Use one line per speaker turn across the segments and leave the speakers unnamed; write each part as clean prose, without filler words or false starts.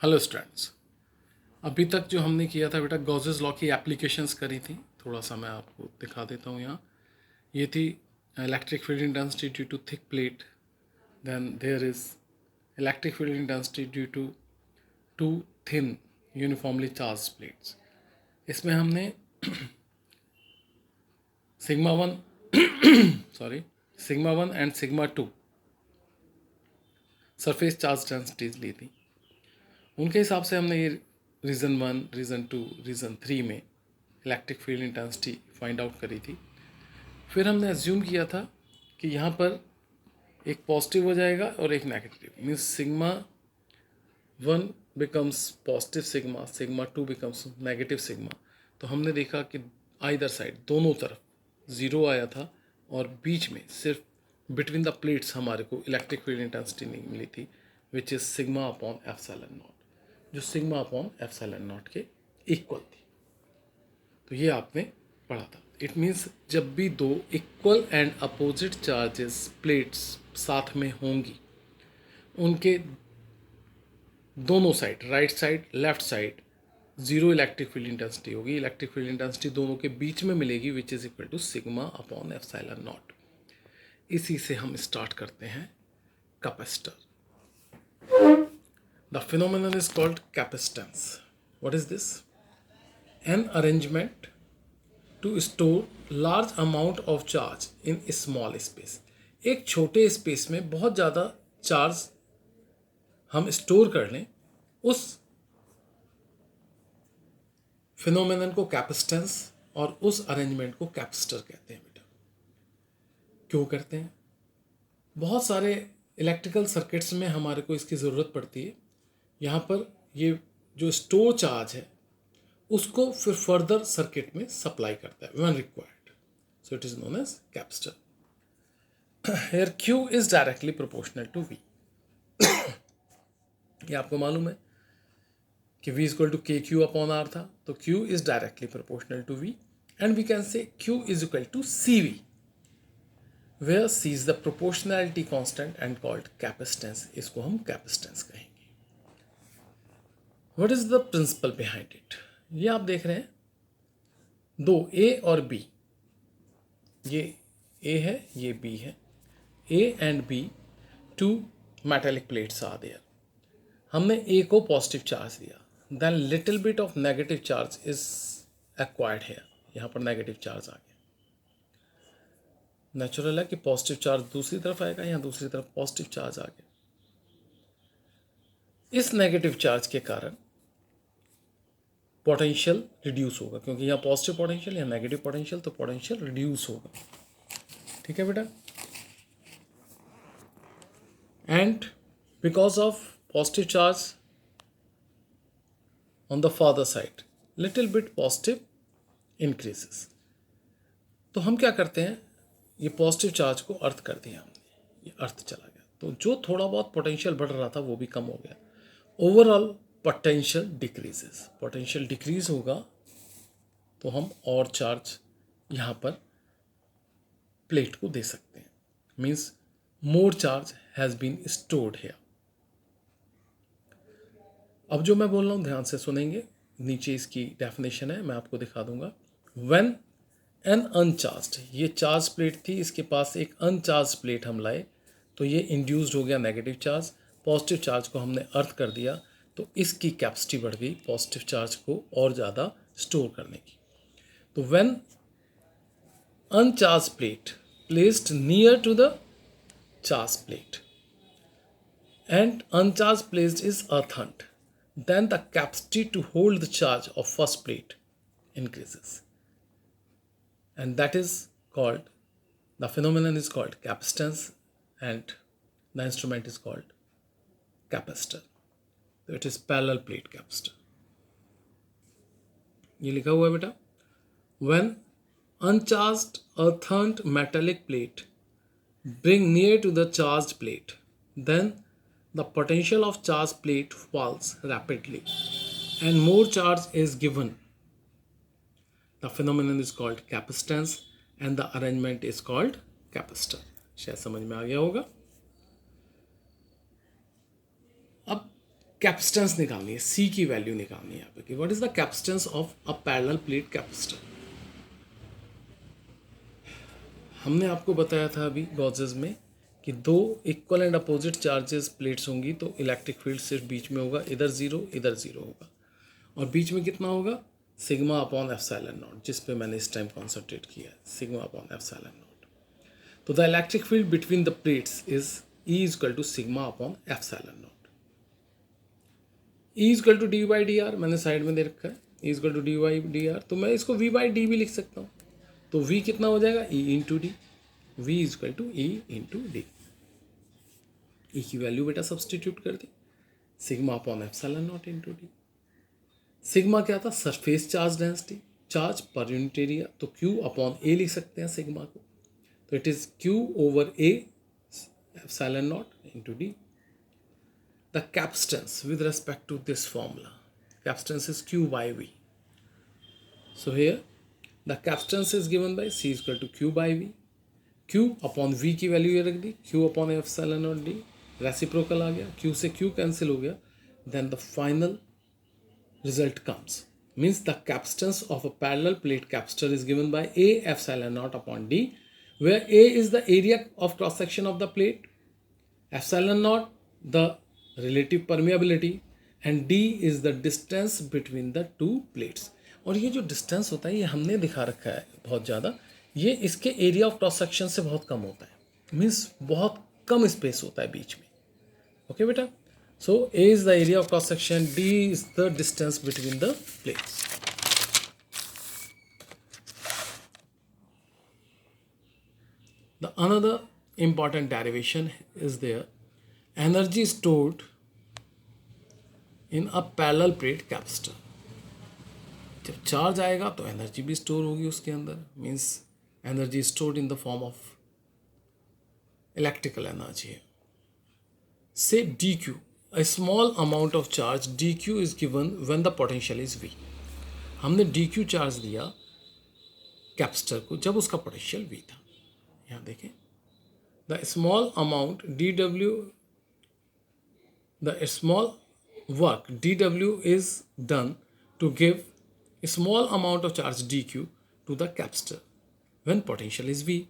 Hello students. अभी तक जो हमने किया था बेटा गॉसेस लॉ की एप्लीकेशंस करी थी। थोड़ा सा मैं आपको दिखा देता हूँ यहाँ। ये थी electric field intensity due to thick plate, then there is electric field intensity due to two thin uniformly charged plates. इसमें हमने sigma one sigma one and sigma two surface charge densities ली थी। उनके हिसाब से हमने ये reason one, reason two, reason three में electric field intensity find out करी थी। फिर हमने एज्यूम किया था कि यहाँ पर एक पॉजिटिव हो जाएगा और एक negative, means sigma one becomes positive sigma, sigma two becomes negative sigma. तो हमने देखा कि आइदर साइड, दोनों तरफ ज़ीरो आया था और बीच में सिर्फ बिटवीन द प्लेट्स हमारे को इलेक्ट्रिक फील्ड इंटेंसिटी नहीं मिली थी, which is sigma upon epsilon not, जो सिग्मा अपॉन एप्सिलॉन नॉट के इक्वल थी। तो ये आपने पढ़ा था। इट मीन्स जब भी दो equal and opposite charges plates साथ में होंगी, उनके दोनों side, right side left side, zero electric field intensity होगी। इलेक्ट्रिक फील्ड इंटेंसिटी दोनों के बीच में मिलेगी, which is equal to sigma upon epsilon naught. इसी से हम स्टार्ट करते हैं capacitor. The phenomenon is called capacitance. What is this? An arrangement to store large amount of charge in a small space. एक छोटे स्पेस में बहुत ज़्यादा चार्ज हम स्टोर कर लें, उस फिनोमेनन को कैपेसिटेंस और उस अरेंजमेंट को कैपेसिटर कहते हैं बेटा। क्यों करते हैं? बहुत सारे इलेक्ट्रिकल सर्किट्स में हमारे को इसकी ज़रूरत पड़ती है। यहाँ पर ये जो स्टोर चार्ज है उसको फिर फर्दर सर्किट में सप्लाई करता है when required, so it is known as capacitor. Here Q is directly proportional to V। ये आपको मालूम है कि V equal to K Q upon R था, तो Q is directly proportional to V and we can say Q is equal to CV, where C is the proportionality constant and called capacitance. इसको हम capacitance कहेंगे। What is the principle behind it? ये आप देख रहे हैं दो A और B, ये A है, ये B है। A and B two metallic plates are there. हमने A को पॉजिटिव चार्ज दिया, then little bit of negative charge is acquired here. यहाँ पर नेगेटिव चार्ज आ गया। नेचुरल है कि पॉजिटिव चार्ज दूसरी तरफ आएगा, यहाँ दूसरी तरफ पॉजिटिव चार्ज आ गया। इस नेगेटिव चार्ज के कारण पोटेंशियल रिड्यूस होगा, क्योंकि यहाँ पॉजिटिव पोटेंशियल या नेगेटिव पोटेंशियल, तो पोटेंशियल रिड्यूस होगा। ठीक है बेटा। And because of positive charge on the father side, little bit positive increases. तो हम क्या करते हैं, ये पॉजिटिव चार्ज को अर्थ कर दिया हमने, ये अर्थ चला गया, तो जो थोड़ा बहुत पोटेंशियल बढ़ रहा था वो भी कम हो गया। Overall potential decreases, potential decrease होगा तो हम और चार्ज यहाँ पर प्लेट को दे सकते हैं, means more charge has been stored here. अब जो मैं बोल रहा हूँ ध्यान से सुनेंगे, नीचे इसकी डेफिनेशन है, मैं आपको दिखा दूंगा। व्हेन एन अनचार्ज्ड, ये चार्ज प्लेट थी, इसके पास एक अनचार्ज प्लेट हम लाए, तो ये इंड्यूस्ड हो गया नेगेटिव चार्ज। पॉजिटिव चार्ज को हमने अर्थ कर दिया, तो इसकी कैपेसिटी बढ़ गई पॉजिटिव चार्ज को और ज़्यादा स्टोर करने की। तो when uncharged plate placed near to the charged plate and uncharged place is earthened, then the capacity to hold the charge of first plate increases, and that is called, the phenomenon is called capacitance and the instrument is called capacitor. So it is parallel plate capacitor. ये लिखा हुआ है बेटा, when uncharged earthened metallic plate bring near to the charged plate, then the potential of charged plate falls rapidly and more charge is given. The phenomenon is called capacitance and the arrangement is called capacitor. शायद समझ में आ गया होगा। अब capacitance निकालनी है, सी की value निकालनी है यहाँ पे कि what is the capacitance of a parallel plate capacitor. हमने आपको बताया था अभी गॉसेस में कि दो equal and opposite charges plates होंगी तो इलेक्ट्रिक फील्ड सिर्फ बीच में होगा, इधर जीरो होगा, और बीच में कितना होगा, सिग्मा अपॉन एप्सिलॉन नॉट, जिस पे मैंने इस टाइम कॉन्सेंट्रेट किया है, सिग्मा अपॉन एप्सिलॉन नॉट। तो the electric field between the plates is E is equal to sigma upon epsilon naught. E is equal to D by D R मैंने side में दे रखा है, E is equal to D by D R, तो मैं इसको we by D भी लिख सकता हूँ। तो v कितना हो जाएगा, e into D, V is equal to E into D. E की वैल्यू बेटा सब्सटीट्यूट कर दी, sigma upon epsilon naught into D. Sigma क्या था, surface charge density, charge per unit area, तो q अपॉन ए लिख सकते हैं सिग्मा को, तो it is q over A epsilon naught into D. The capacitance with respect to this formula, capacitance is q by v. So here the capacitance is given by C is equal to Q by V. Q upon V की value ये रख दी, Q upon epsilon naught D, reciprocal आ गया, Q से Q cancel हो गया, then the final result comes, means the capacitance of a parallel plate capacitor is given by A epsilon naught upon D, where A is the area of cross section of the plate, epsilon naught the relative permeability, and D is the distance between the two plates. और ये जो distance होता है ये हमने दिखा रखा है बहुत ज़्यादा, ये इसके एरिया ऑफ क्रॉस सेक्शन से बहुत कम होता है, मीन्स बहुत कम स्पेस होता है बीच में। ओके बेटा, so A is the area of cross section, D is the distance between the plates. The another important derivation is there, energy stored in a parallel plate capacitor. जब charge आएगा तो energy भी store होगी उसके अंदर, means energy stored in the form of electrical energy है। से D Q, a small amount of charge dq is given when the potential is v. हमने dq चार्ज दिया कैपेसिटर को जब उसका पोटेंशियल v था। यहाँ देखें, the small amount dw, the small work dw is done to give a small amount of charge dq to the capacitor when potential is v.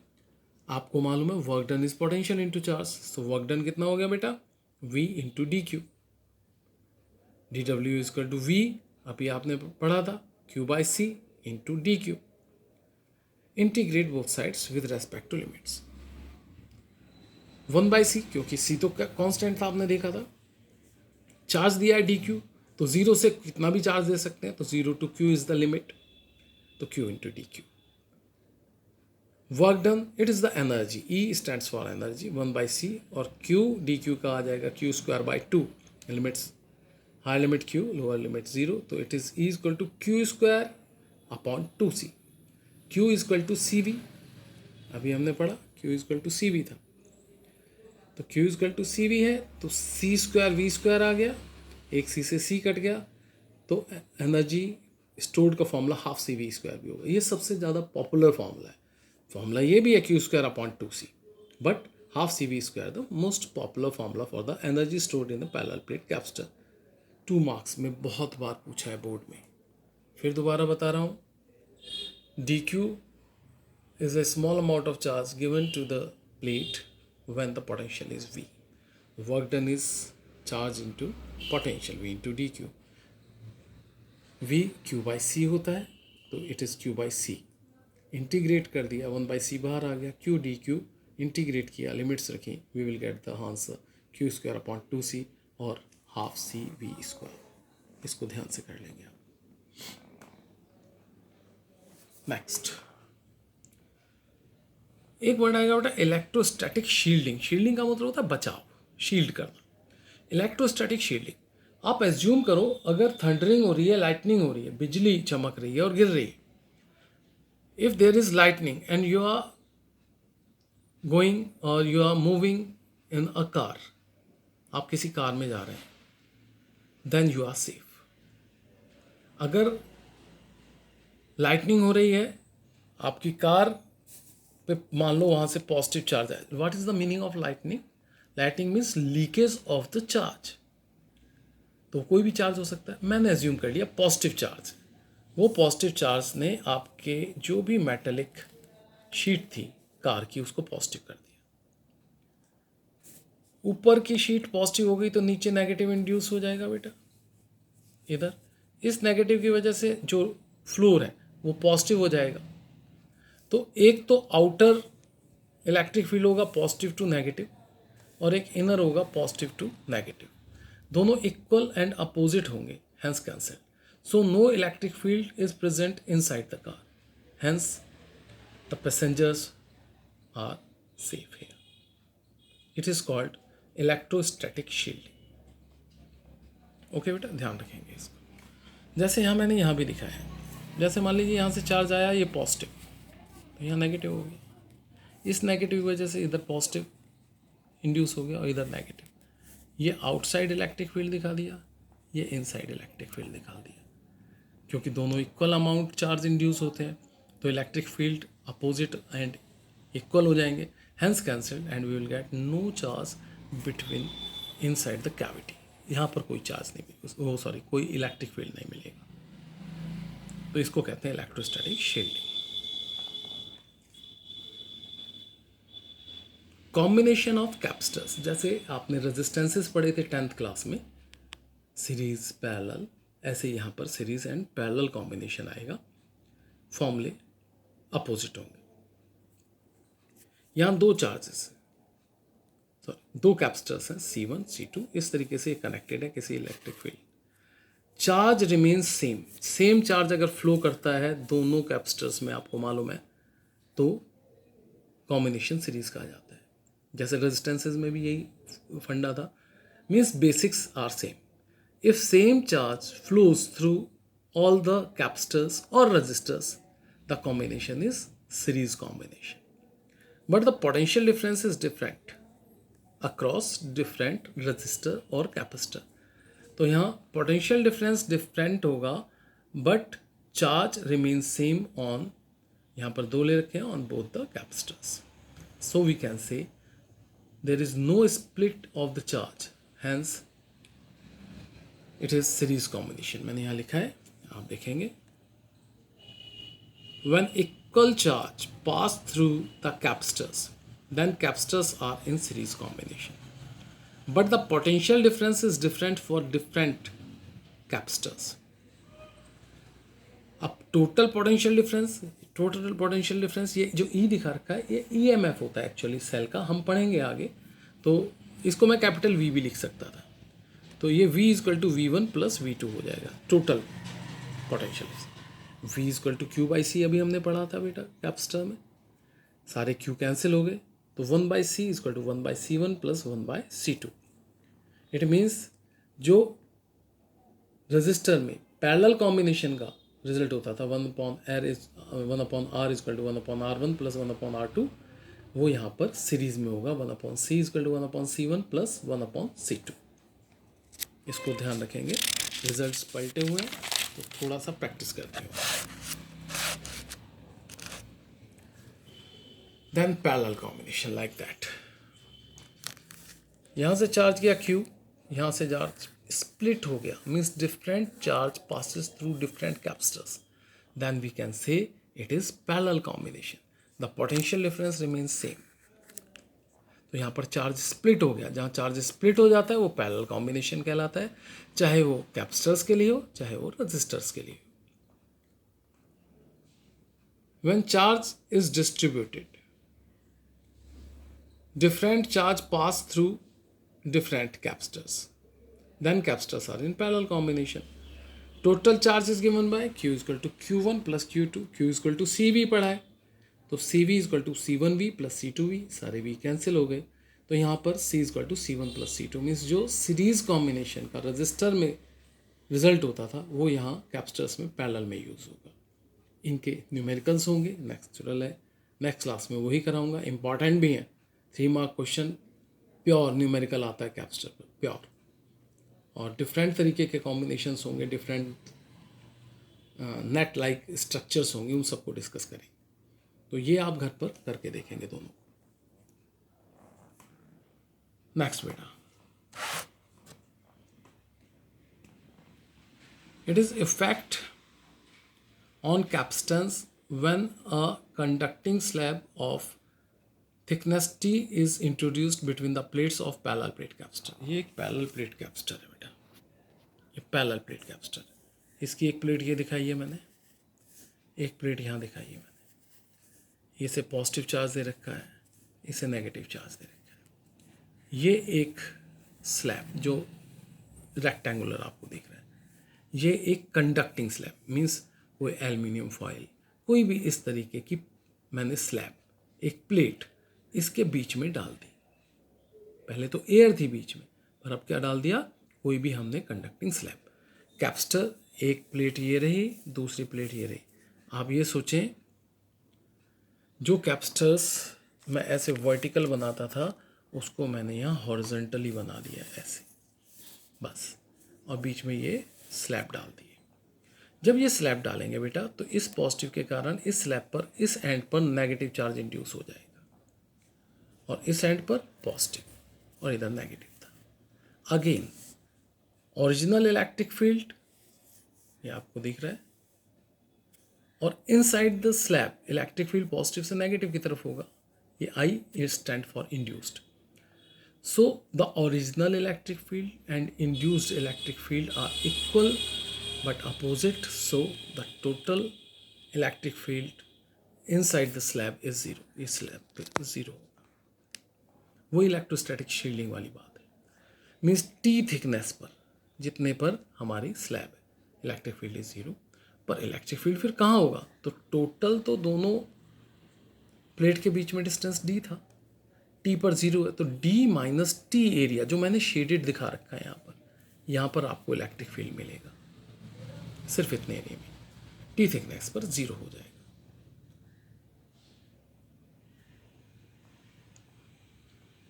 आपको मालूम है work done is potential into charge, तो work done कितना हो गया बेटा, v into D Q. D W is equal to V, अभी आपने पढ़ा था, q by C into D Q. Integrate both sides with respect to limits. 1 by C, क्योंकि सी तो कांस्टेंट था आपने देखा था, चार्ज दिया है डी क्यू, तो जीरो से कितना भी चार्ज दे सकते हैं, तो zero to Q is the limit, तो Q into D Q. Work done, it is the energy, E stands for energy, 1 by C, और क्यू डी क्यू का आ जाएगा Q square by 2, limits higher limit Q, lower limit zero, तो it is E equal to Q square upon 2c। Q is equal to C V, अभी हमने पढ़ा Q is equal to C we था, तो Q is equal to C V है, तो C square V square आ गया, एक सी से सी कट गया, तो एनर्जी स्टोर्ड का formula half C V square भी होगा। ये सबसे ज़्यादा पॉपुलर फॉर्मूला है, फॉर्मूला ये भी है Q square upon 2c, but half C V square the most popular formula for the energy stored in the parallel plate capacitor. 2 marks में बहुत बार पूछा है बोर्ड में, फिर दोबारा बता रहा हूँ, D Q is a small amount of charge given to the plate when the potential is V. Work done is charge into potential V into dq. V q by c होता है, तो it is q by c. Integrate कर दिया, 1 by c बाहर आ गया, q dq integrate किया, limits रखी, we will get the answer q square upon 2c और हाफ सी वी स्क्वायर। इसको ध्यान से कर लेंगे आप। नेक्स्ट एक वर्ड आएगा बेटा इलेक्ट्रोस्टैटिक शील्डिंग। शील्डिंग का मतलब होता है बचाव, शील्ड करना। इलेक्ट्रोस्टैटिक शील्डिंग, आप एज्यूम करो अगर थंडरिंग हो रही है, लाइटनिंग हो रही है, बिजली चमक रही है और गिर रही है, if there is lightning and you are going और you are moving in a car, आप किसी कार में जा रहे हैं, देन यू आर सेफ। अगर लाइटनिंग हो रही है, आपकी कार पे मान लो वहाँ से पॉजिटिव चार्ज है, what is the meaning of lightning? Lightning means leakage of the charge. तो कोई भी चार्ज हो सकता है। मैंने एज्यूम कर लिया पॉजिटिव चार्ज, वो पॉजिटिव चार्ज ने आपके जो भी मेटेलिक शीट थी कार की उसको पॉजिटिव कर दिया। ऊपर की शीट पॉजिटिव हो गई तो नीचे नेगेटिव इंड्यूस हो जाएगा बेटा इधर। इस नेगेटिव की वजह से जो फ्लोर है वो पॉजिटिव हो जाएगा। तो एक तो आउटर इलेक्ट्रिक फील्ड होगा पॉजिटिव टू नेगेटिव और एक इनर होगा पॉजिटिव टू नेगेटिव। दोनों इक्वल एंड अपोजिट होंगे, hence cancel. So no electric field is present inside the car, hence the passengers are safe here. It is called electrostatic shielding. Okay बेटा, ध्यान रखेंगे इसको। जैसे यहाँ मैंने यहाँ भी दिखाया है, जैसे मान लीजिए यहाँ से चार्ज आया ये पॉजिटिव, तो यहाँ नेगेटिव हो गया। इस नेगेटिव की वजह से इधर पॉजिटिव इंड्यूस हो गया और इधर नेगेटिव। ये आउटसाइड इलेक्ट्रिक फील्ड दिखा दिया, ये इनसाइड इलेक्ट्रिक फील्ड दिखा दिया। क्योंकि दोनों इक्वल अमाउंट चार्ज इंड्यूस होते हैं तो electric field opposite and equal हो जाएंगे, hence cancelled and we will get no charge between inside the cavity. यहाँ पर कोई चार्ज नहीं मिलेगा, कोई इलेक्ट्रिक फील्ड नहीं मिलेगा। तो इसको कहते हैं electrostatic shielding. Combination of capacitors, जैसे आपने रेजिस्टेंसेस पढ़े थे 10th क्लास में, सीरीज पैरेलल, ऐसे यहाँ पर सीरीज एंड पैरेलल कॉम्बिनेशन आएगा, फॉर्मूले अपोजिट होंगे। यहाँ दो चार्जेस दो कैपेसिटर्स हैं C1 C2, इस तरीके से कनेक्टेड है किसी electric field. Charge remains same, same charge अगर फ्लो करता है दोनों कैपेसिटर्स में, आपको मालूम है, तो कॉम्बिनेशन सीरीज कहा जाता है। जैसे रेजिस्टेंसेस में भी यही फंडा था, means basics are same. If same charge flows through all the capacitors और resistors, the combination is series combination, but the potential difference is different across different resistor और कैपेसिटर। तो यहाँ पोटेंशियल डिफरेंस डिफरेंट होगा but charge remains same on, यहाँ पर दो ले रखे हैं, on both the capacitors. So we can say there is no split of the charge, hence it is series combination. मैंने यहाँ लिखा है, आप देखेंगे, when equal charge pass through the capacitors then capacitors are in series combination, but the potential difference is different for different capacitors. अब total potential difference ये जो E दिखा रखा है ये EMF होता है एक्चुअली सेल का, हम पढ़ेंगे आगे। तो इसको मैं कैपिटल V भी लिख सकता था, तो ये V equal to V1 plus V2 हो जाएगा total potential. V equal to Q/C अभी हमने पढ़ा था बेटा कैपेसिटर में, सारे Q कैंसिल हो गए, तो 1/C equal to 1/C1 plus 1/C2। It means जो रजिस्टर में पैरेलल कॉम्बिनेशन का रिजल्ट होता था 1/R equal to 1/R1 plus 1/R2, वो यहाँ पर सीरीज में होगा 1/C equal to 1/C1 plus 1/C2। इसको ध्यान रखेंगे। रिजल्ट्स पलटे हुए हैं तो थोड़ा सा प्रैक्टिस करते हो। Then parallel combination like that. यहाँ से चार्ज गया Q, यहाँ से चार्ज स्प्लिट हो गया, means different charge passes through different capacitors. Then we can say it is parallel combination. The potential difference remains same. तो यहाँ पर चार्ज स्प्लिट हो गया, जहाँ चार्ज स्प्लिट हो जाता है वो पैरेलल कॉम्बिनेशन कहलाता है, चाहे वो कैपेसिटर्स के लिए हो चाहे वो रजिस्टर्स के लिए। When charge is distributed, different charge pass through different capacitors, then capacitors are in parallel combination. Total charge is given by Q equal to Q1 plus Q2, Q equal to CV पढ़ा है, तो CV equal to C1V plus C2V, सारे V cancel हो गए, तो यहाँ पर C equal to C1 plus C2, means जो सीरीज कॉम्बिनेशन का रजिस्टर में रिजल्ट होता था वो यहाँ कैपेसिटर्स में पैरेलल में यूज़ होगा। इनके न्यूमेरिकल्स होंगे, नेक्चुरल है, नेक्स्ट क्लास में वही कराऊंगा, इंपॉर्टेंट भी हैं। 3 मार्क क्वेश्चन प्योर न्यूमेरिकल आता है कैपेसिटर पर, प्योर, और डिफरेंट तरीके के कॉम्बिनेशंस होंगे, डिफरेंट नेट लाइक स्ट्रक्चर्स होंगे, उन सबको डिस्कस करेंगे। तो ये आप घर पर करके देखेंगे दोनों। नेक्स्ट बेटा, It is effect on capstans when a conducting slab of thickness T is introduced between the plates of parallel plate capstan. ये एक पैरेलल प्लेट कैप्स्टर है बेटा, ये पैरेलल प्लेट कैप्स्टर है. इसकी एक प्लेट ये दिखाई है मैंने, एक प्लेट यहाँ दिखाई है मैंने. इसे पॉजिटिव चार्ज दे रखा है, इसे नेगेटिव चार्ज दे रखा है. ये एक स्लैब जो रेक्टेंगुलर आपको दिख रहा है, ये एक कंडक्टिंग स्लैब मीन्स कोई एल्युमिनियम फॉयल, कोई भी इस तरीके की मैंने स्लैब, एक प्लेट इसके बीच में डाल दी. पहले तो एयर थी बीच में, पर अब क्या डाल दिया, कोई भी हमने कंडक्टिंग स्लैब. कैप्स्टर एक प्लेट ये रही, दूसरी प्लेट ये रही. आप ये सोचें, जो कैप्स्टर्स मैं ऐसे वर्टिकल बनाता था उसको मैंने यहाँ हॉरिजॉन्टली बना दिया ऐसे बस, और बीच में ये स्लैब डाल दिए. जब ये स्लैब डालेंगे बेटा तो इस पॉजिटिव के कारण इस स्लैब पर, इस एंड पर नेगेटिव चार्ज इंड्यूस हो जाएगा और इस एंड पर पॉजिटिव और इधर नेगेटिव था. अगेन ओरिजिनल इलेक्ट्रिक फील्ड ये आपको दिख रहा है, और inside the slab electric field positive से नेगेटिव की तरफ होगा. ये I is stand for induced. So the original electric field and induced electric field are equal but opposite. So the total electric field inside the slab is zero. इस slab पे zero. वो electrostatic shielding वाली बात है. Means T thickness पर जितने पर हमारी स्लैब है, इलेक्ट्रिक फील्ड इज जीरो. पर इलेक्ट्रिक फील्ड फिर कहाँ होगा, तो टोटल तो दोनों प्लेट के बीच में डिस्टेंस D था, T पर जीरो है, तो D माइनस T एरिया जो मैंने शेडेड दिखा रखा है यहाँ पर आपको इलेक्ट्रिक फील्ड मिलेगा सिर्फ इतने एरिया में. T थिकनेस पर जीरो हो जाएगा.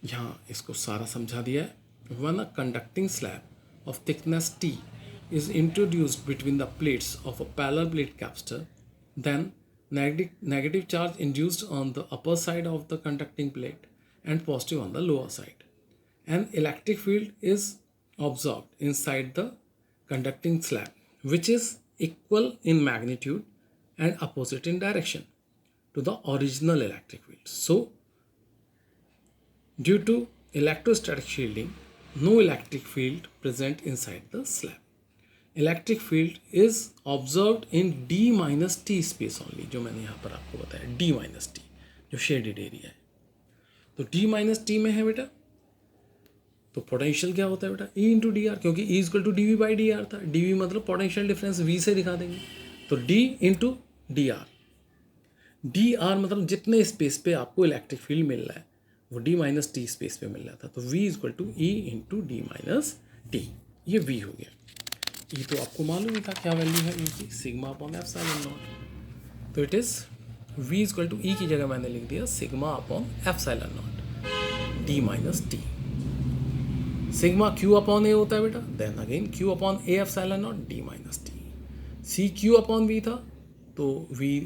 यहाँ इसको सारा समझा दिया है. When a conducting slab of thickness T is introduced between the plates of a parallel plate capstar, then negative charge induced on the upper side of the conducting plate and positive on the lower side. An electric field is observed inside the conducting slab, which is equal in magnitude and opposite in direction to the original electric field. So, due to electrostatic shielding, no electric field present inside the slab. Electric field is observed in D minus T space only, जो मैंने यहाँ पर आपको बताया D minus T जो shaded area है. तो D minus T में है बेटा, तो पोटेंशियल क्या होता है बेटा, E इंटू डी आर, क्योंकि E equal to D V by D R था. डी वी मतलब पोटेंशियल डिफरेंस V से दिखा देंगे, तो D into D R. D R मतलब जितने स्पेस पे आपको इलेक्ट्रिक फील्ड मिल रहा है वो D माइनस टी स्पेस पे मिल रहा था, तो V equal to E into D minus T. ये V हो गया. ये तो आपको मालूम ही था क्या वैल्यू है इनकी, सिग्मा अपॉन एप्सिलॉन नॉट. तो it is V equal to E की जगह मैंने लिख दिया sigma upon epsilon naught D minus T. Sigma Q upon A होता है बेटा, then again Q upon A epsilon naught D minus T. C Q upon V था, तो V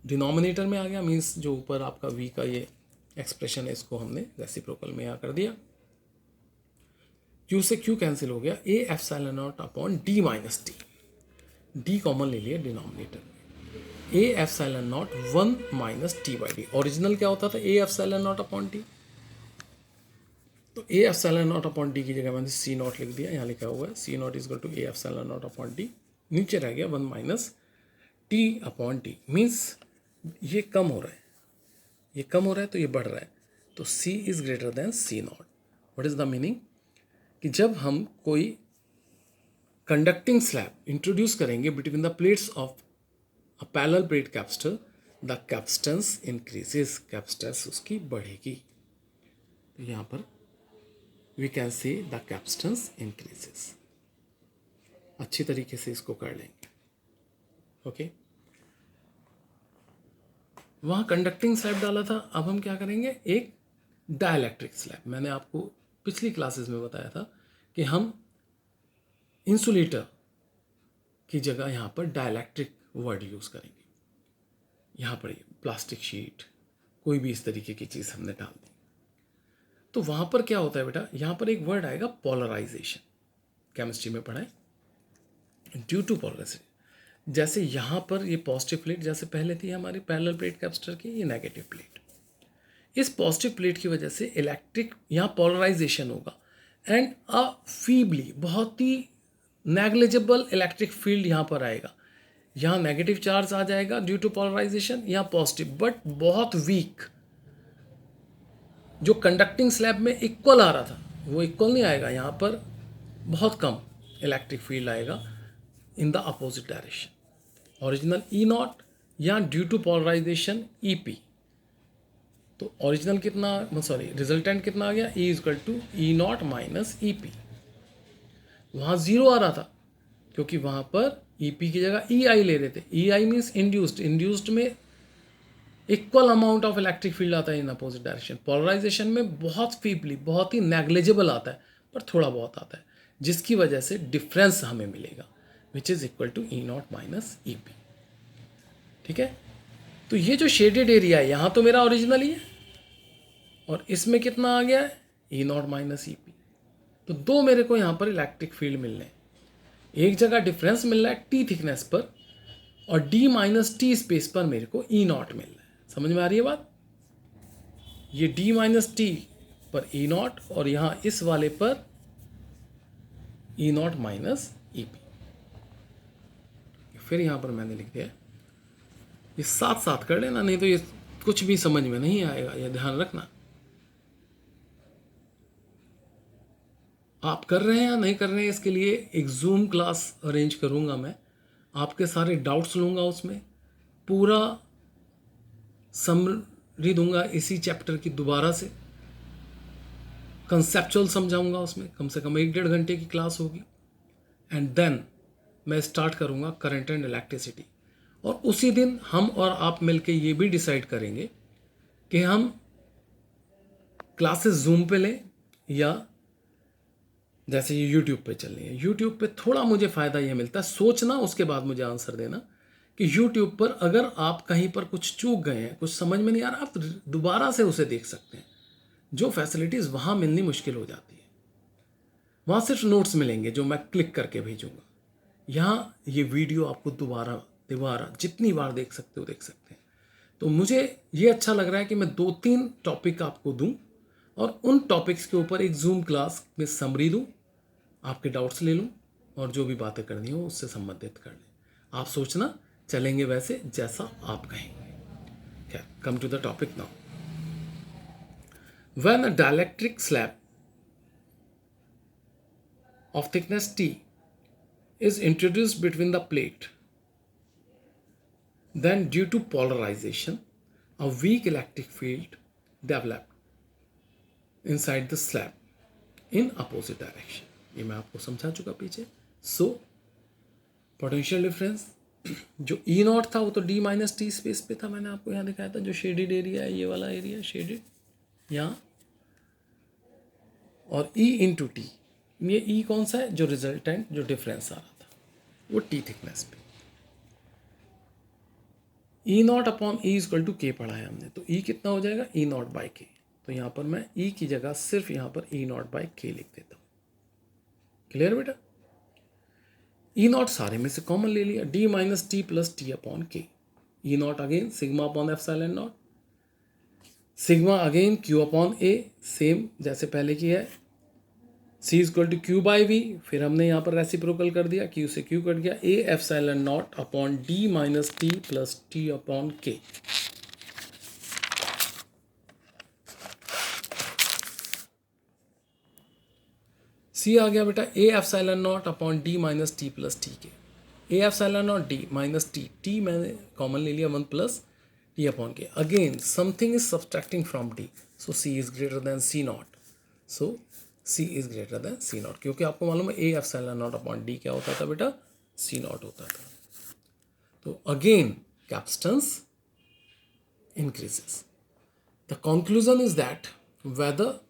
डिनोमिनेटर में आ गया, मीन्स जो ऊपर आपका V का ये एक्सप्रेशन है इसको हमने रेसिप्रोकल में यहाँ कर दिया. Q से Q कैंसिल हो गया, A epsilon naught upon D minus T. D common ले लिया डिनोमिनेटर में. A epsilon not 1 minus T by D. Original क्या होता था, A epsilon naught upon T. तो A epsilon naught upon D की जगह मैंने C नॉट लिख दिया, यहाँ लिखा हुआ है C naught is equal to A epsilon naught upon D. नीचे रह गया 1 minus T upon T. Means ये कम हो रहा है, ये कम हो रहा है तो ये बढ़ रहा है, तो C is greater than C not. What is the meaning, कि जब हम कोई कंडक्टिंग स्लैब इंट्रोड्यूस करेंगे between the plates of a parallel plate capstar, the capstance increases, capstance उसकी बढ़ेगी. तो यहाँ पर we can say the capstance increases. अच्छी तरीके से इसको कर लेंगे. ओके, वहाँ कंडक्टिंग स्लैब डाला था, अब हम क्या करेंगे, एक डाइलेक्ट्रिक स्लैब. मैंने आपको पिछली क्लासेस में बताया था कि हम इंसुलेटर की जगह यहाँ पर डाइलेक्ट्रिक वर्ड यूज़ करेंगे. यहाँ पर प्लास्टिक शीट, कोई भी इस तरीके की चीज़ हमने डाल दी, तो वहाँ पर क्या होता है बेटा, यहाँ पर एक वर्ड आएगा पोलराइजेशन. केमिस्ट्री में पढ़ा है ड्यू टू पोलराइजेशन, जैसे यहाँ पर ये पॉजिटिव प्लेट जैसे पहले थी हमारी पैरेलल प्लेट कैपेसिटर की, ये नेगेटिव प्लेट। इस पॉजिटिव प्लेट की वजह से इलेक्ट्रिक यहाँ पोलराइजेशन होगा एंड अ फीबली, बहुत ही नेग्लिजिबल इलेक्ट्रिक फील्ड यहाँ पर आएगा। यहाँ नेगेटिव चार्ज आ जाएगा ड्यू टू पोलराइजेशन, यहाँ पॉजिटिव, बट बहुत वीक। जो कंडक्टिंग स्लैब में इक्वल आ रहा था वो इक्वल नहीं आएगा, यहाँ पर बहुत कम इलेक्ट्रिक फील्ड आएगा in the opposite direction. Original E naught या due to polarization E P, तो ओरिजिनल कितना, सॉरी रिजल्टेंट कितना आ गया, E equal to E naught minus E P. वहाँ जीरो आ रहा था क्योंकि वहाँ पर ई पी की जगह ई आई ले रहे थे। ई आई मीन्स इंड्यूस्ड, इंड्यूस्ड में equal amount of electric field आता है इन अपोजिट डायरेक्शन। पोलराइजेशन में बहुत फीबली, बहुत ही नेग्लिजिबल आता है, पर थोड़ा बहुत आता है, जिसकी वजह से डिफरेंस हमें मिलेगा which is equal to E naught minus E P. ठीक है, तो ये जो शेडेड एरिया है यहाँ तो मेरा ओरिजिनल ही है, और इसमें कितना आ गया है, ई नॉट माइनस ई पी। तो दो मेरे को यहाँ पर इलेक्ट्रिक फील्ड मिल रहे हैं। एक जगह डिफरेंस मिल रहा है टी थिकनेस पर, और डी माइनस टी स्पेस पर मेरे को ई नॉट मिल रहा है। समझ में आ रही है बात? ये डी माइनस टी पर ई नॉट, और यहाँ इस वाले पर ई नॉट माइनस ई पी। फिर यहाँ पर मैंने लिख दिया, ये साथ साथ कर लेना, नहीं तो ये कुछ भी समझ में नहीं आएगा, ये ध्यान रखना। आप कर रहे हैं या नहीं कर रहे हैं, इसके लिए एक जूम क्लास अरेंज करूंगा मैं, आपके सारे डाउट्स लूंगा, उसमें पूरा समरी दूंगा इसी चैप्टर की, दोबारा से कंसेप्चुअल समझाऊंगा, उसमें कम से कम 1-1.5 घंटे की क्लास होगी। एंड देन मैं स्टार्ट करूंगा करंट एंड इलेक्ट्रिसिटी, और उसी दिन हम और आप मिलके ये भी डिसाइड करेंगे कि हम क्लासेस जूम पे लें या जैसे ये यूट्यूब पे चल रही है। यूट्यूब पे थोड़ा मुझे फ़ायदा ये मिलता है, सोचना उसके बाद मुझे आंसर देना, कि यूट्यूब पर अगर आप कहीं पर कुछ चूक गए हैं, कुछ समझ में नहीं आ रहा, आप दोबारा से उसे देख सकते हैं। जो फैसिलिटीज़ वहाँ मिलनी मुश्किल हो जाती है, वहाँ सिर्फ नोट्स मिलेंगे जो मैं क्लिक करके भेजूँगा। यहाँ ये वीडियो आपको दोबारा जितनी बार देख सकते हो देख सकते हैं। तो मुझे ये अच्छा लग रहा है कि मैं 2-3 टॉपिक आपको दूं, और उन टॉपिक्स के ऊपर एक जूम क्लास में समरी दूं, आपके डाउट्स ले लूं, और जो भी बातें करनी हो उससे संबंधित कर लें। आप सोचना, चलेंगे वैसे जैसा आप कहेंगे। Come to the topic now. When a dielectric slab of thickness T is introduced between the plate, then due to polarization a weak electric field developed inside the slab in opposite direction. ये मैं आपको समझा चुका पीछे। So potential difference जो ई not था वो तो डी माइनस टी स्पेस पे था, मैंने आपको यहाँ दिखाया था। जो शेडेड एरिया है, ये वाला एरिया शेडेड यहाँ, और ई इंटू टी, ये ई कौन सा है, जो रिजल्टेंट जो डिफरेंस आ रहा था वो टी थिकनेस पे। E naught upon E equal to K पढ़ा है हमने, तो ई कितना हो जाएगा, ई नॉट बाई के। तो यहाँ पर मैं ई की जगह सिर्फ यहाँ पर ई नॉट बाई के लिख देता हूँ। क्लियर बेटा? ई नॉट सारे में से कॉमन ले लिया, D minus T plus T upon K. E naught again sigma upon epsilon naught, sigma again Q upon A, same जैसे पहले की है। C equal to Q by V, फिर हमने यहाँ पर रेसिप्रोकल कर दिया, क्यू से क्यू कट गया, A epsilon naught upon D minus T plus T upon K. C आ गया बेटा A epsilon naught upon D minus T plus T K. A epsilon naught D minus T, T मैंने common ले लिया 1 plus T upon K. Again something is subtracting from D, so C is greater than C naught, so C is greater than C naught, क्योंकि आपको मालूम है ए epsilon naught upon D क्या होता था बेटा, C नॉट होता था। तो again capacitance increases. The conclusion is that whether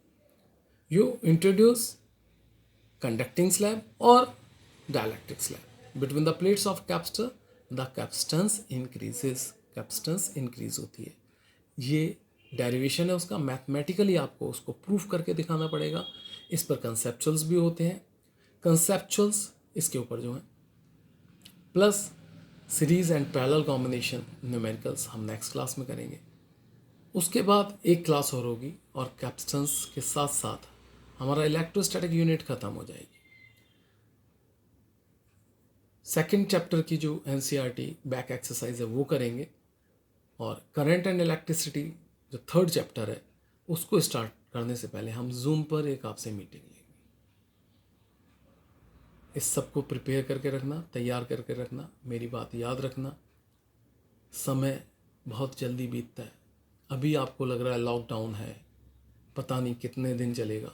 you introduce conducting slab or dielectric slab between the plates of capacitor, the capacitance increases, capacitance increase होती है। ये डेरिवेशन है उसका, मैथमेटिकली आपको उसको प्रूफ करके दिखाना पड़ेगा। इस पर कंसेप्चुअल्स भी होते हैं, कंसेप्चुअल्स इसके ऊपर जो है plus series and parallel combination numericals हम नेक्स्ट क्लास में करेंगे। उसके बाद एक क्लास और होगी और कैप्स्टन्स के साथ साथ हमारा इलेक्ट्रोस्टैटिक यूनिट ख़त्म हो जाएगी। सेकंड चैप्टर की जो एनसीईआरटी बैक एक्सरसाइज है वो करेंगे और करंट एंड इलेक्ट्रिसिटी जो थर्ड चैप्टर है उसको स्टार्ट करने से पहले हम जूम पर एक आपसे मीटिंग लेंगे। इस सब को प्रिपेयर करके रखना, तैयार करके रखना। मेरी बात याद रखना, समय बहुत जल्दी बीतता है। अभी आपको लग रहा है लॉकडाउन है, पता नहीं कितने दिन चलेगा।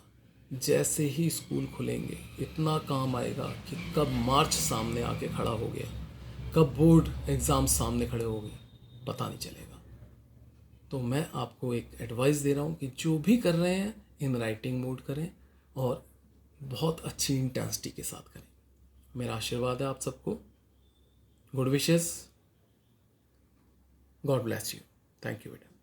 जैसे ही स्कूल खुलेंगे इतना काम आएगा कि कब मार्च सामने आके खड़ा हो गया, कब बोर्ड एग्ज़ाम सामने खड़े हो गए, पता नहीं चलेगा। तो मैं आपको एक एडवाइस दे रहा हूँ कि जो भी कर रहे हैं इन राइटिंग मोड करें और बहुत अच्छी इंटेंसिटी के साथ करें। मेरा आशीर्वाद है आप सबको। Good wishes. God bless you. Thank you बेटा।